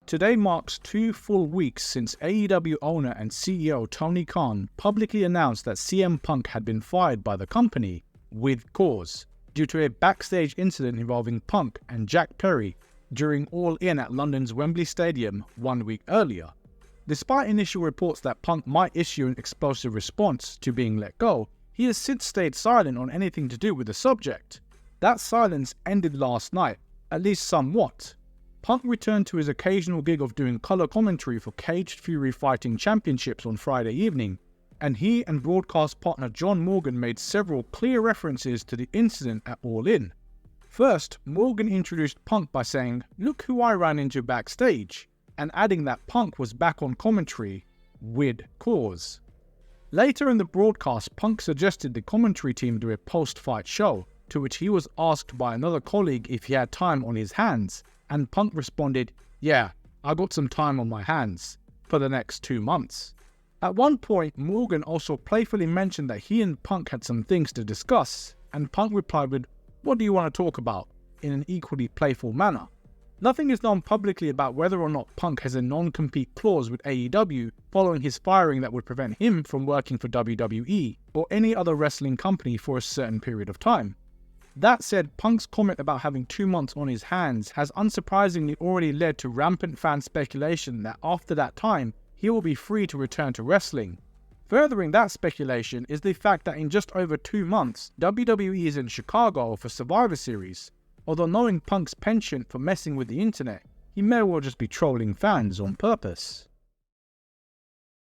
Today marks 2 full weeks since AEW owner and CEO Tony Khan publicly announced that CM Punk had been fired by the company with cause due to a backstage incident involving Punk and Jack Perry during All In at London's Wembley Stadium 1 week earlier. Despite initial reports that Punk might issue an explosive response to being let go, he has since stayed silent on anything to do with the subject. That silence ended last night, at least somewhat. Punk returned to his occasional gig of doing colour commentary for Caged Fury Fighting Championships on Friday evening, and he and broadcast partner John Morgan made several clear references to the incident at All In. First, Morgan introduced Punk by saying, "Look who I ran into backstage," and adding that Punk was back on commentary with cause. Later in the broadcast, Punk suggested the commentary team do a post-fight show, to which he was asked by another colleague if he had time on his hands, and Punk responded, "Yeah, I got some time on my hands for the next 2 months." At one point, Morgan also playfully mentioned that he and Punk had some things to discuss, and Punk replied with, "What do you want to talk about?" in an equally playful manner. Nothing is known publicly about whether or not Punk has a non-compete clause with AEW following his firing that would prevent him from working for WWE or any other wrestling company for a certain period of time. That said, Punk's comment about having 2 months on his hands has unsurprisingly already led to rampant fan speculation that after that time, he will be free to return to wrestling. Furthering that speculation is the fact that in just over 2 months, WWE is in Chicago for Survivor Series. Although knowing Punk's penchant for messing with the internet, he may well just be trolling fans on purpose.